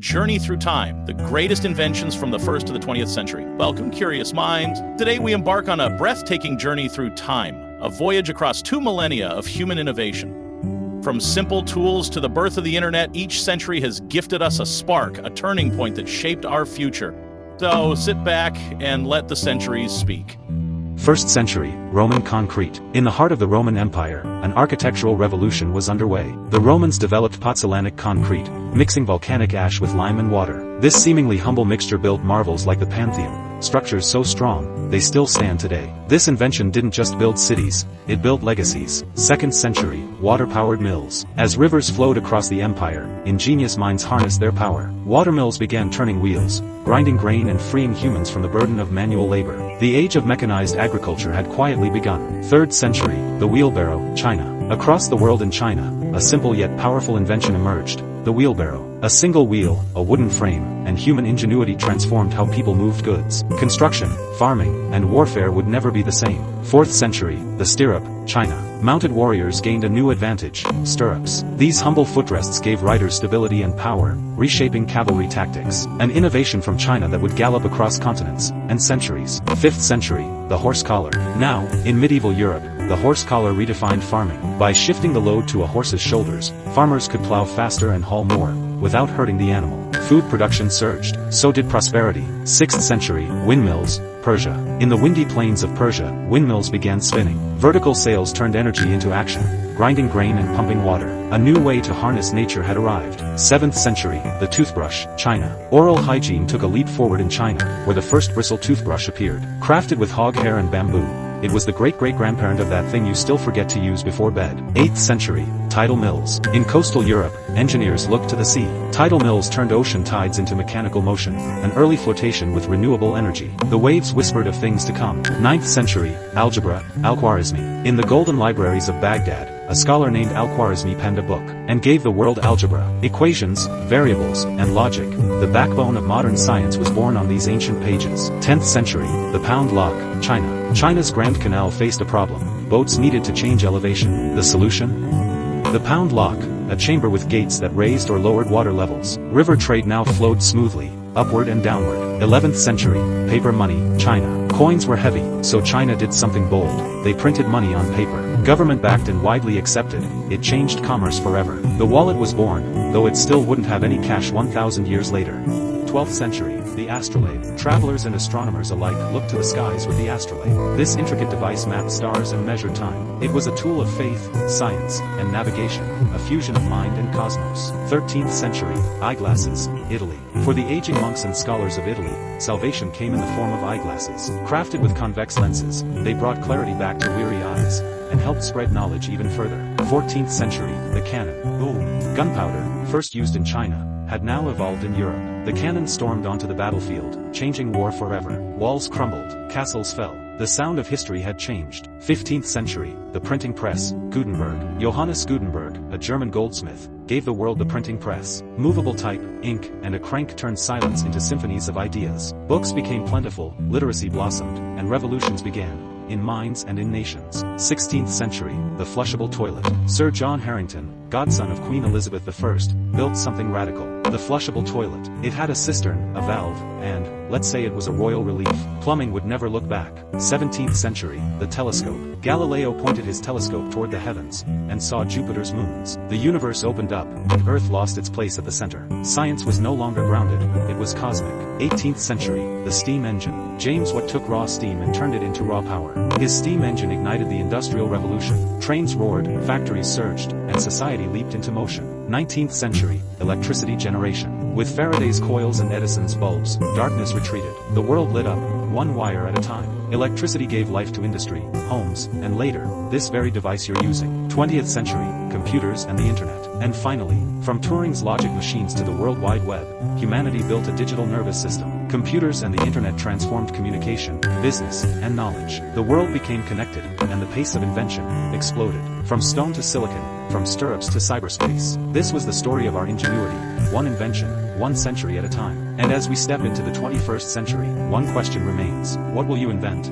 journey through time, the greatest inventions from the 1st to the 20th century. Welcome, curious minds. Today we embark on a breathtaking journey through time, a voyage across 2 millennia of human innovation. From simple tools to the birth of the internet, each century has gifted us a spark, a turning point that shaped our future. So sit back and let the centuries speak. 1st century, Roman concrete. In the heart of the Roman Empire, an architectural revolution was underway. The Romans developed pozzolanic concrete, mixing volcanic ash with lime and water. This seemingly humble mixture built marvels like the Pantheon, structures so strong, they still stand today. This invention didn't just build cities, it built legacies. 2nd century, water-powered mills. As rivers flowed across the empire, ingenious minds harnessed their power. Watermills began turning wheels, grinding grain and freeing humans from the burden of manual labor. The age of mechanized agriculture had quietly begun. 3rd century, the wheelbarrow, China. Across the world in China, a simple yet powerful invention emerged. The wheelbarrow. A single wheel, a wooden frame, and human ingenuity transformed how people moved goods. Construction, farming, and warfare would never be the same. 4th century, the stirrup, China. Mounted warriors gained a new advantage, stirrups. These humble footrests gave riders stability and power, reshaping cavalry tactics. An innovation from China that would gallop across continents and centuries. 5th century, the horse collar. Now, in medieval Europe, the horse collar redefined farming. By shifting the load to a horse's shoulders, farmers could plow faster and haul more, without hurting the animal. Food production surged, so did prosperity. 6th century, windmills, Persia. In the windy plains of Persia, windmills began spinning. Vertical sails turned energy into action, grinding grain and pumping water. A new way to harness nature had arrived. 7th century, the toothbrush, China. Oral hygiene took a leap forward in China, where the first bristle toothbrush appeared. Crafted with hog hair and bamboo, it was the great-great-grandparent of that thing you still forget to use before bed. 8th century, tidal mills. In coastal Europe, engineers looked to the sea. Tidal mills turned ocean tides into mechanical motion, an early flotation with renewable energy. The waves whispered of things to come. 9th century, algebra, Al-Khwarizmi. In the golden libraries of Baghdad, a scholar named Al-Khwarizmi penned a book, and gave the world algebra, equations, variables, and logic. The backbone of modern science was born on these ancient pages. 10th century, the pound lock, China. China's Grand Canal faced a problem. Boats needed to change elevation. The solution? The pound lock, a chamber with gates that raised or lowered water levels. River trade now flowed smoothly, upward and downward. 11th century, paper money, China. Coins were heavy, so China did something bold. They printed money on paper. Government-backed and widely accepted, it changed commerce forever. The wallet was born, though it still wouldn't have any cash 1,000 years later. 12th century, the astrolabe. Travelers and astronomers alike looked to the skies with the astrolabe. This intricate device mapped stars and measured time. It was a tool of faith, science, and navigation, a fusion of mind and cosmos. 13th century, eyeglasses, Italy. For the aging monks and scholars of Italy, salvation came in the form of eyeglasses. Crafted with convex lenses, they brought clarity back to weary eyes, and helped spread knowledge even further. 14th century, the cannon. Boom. Gunpowder, first used in China, had now evolved in Europe. The cannon stormed onto the battlefield, changing war forever. Walls crumbled, castles fell. The sound of history had changed. 15th century, the printing press, Gutenberg. Johannes Gutenberg, a German goldsmith, gave the world the printing press. Movable type, ink, and a crank turned silence into symphonies of ideas. Books became plentiful, literacy blossomed, and revolutions began, in minds and in nations. 16th century, the flushable toilet. Sir John Harington, godson of Queen Elizabeth I, built something radical. The flushable toilet. It had a cistern, a valve, and, let's say it was a royal relief. Plumbing would never look back. 17th century, the telescope. Galileo pointed his telescope toward the heavens, and saw Jupiter's moons. The universe opened up, and Earth lost its place at the center. Science was no longer grounded, it was cosmic. 18th century, the steam engine. James Watt took raw steam and turned it into raw power. His steam engine ignited the Industrial Revolution. Trains roared, factories surged, and society leaped into motion. 19th century, electricity generation. With Faraday's coils and Edison's bulbs, darkness retreated. The world lit up, one wire at a time. Electricity gave life to industry, homes, and later, this very device you're using. 20th century, computers and the internet. And finally, from Turing's logic machines to the World Wide Web, humanity built a digital nervous system. Computers and the internet transformed communication, business, and knowledge. The world became connected, and the pace of invention exploded. From stone to silicon, from stirrups to cyberspace. This was the story of our ingenuity, one invention, one century at a time. And as we step into the 21st century, one question remains: what will you invent?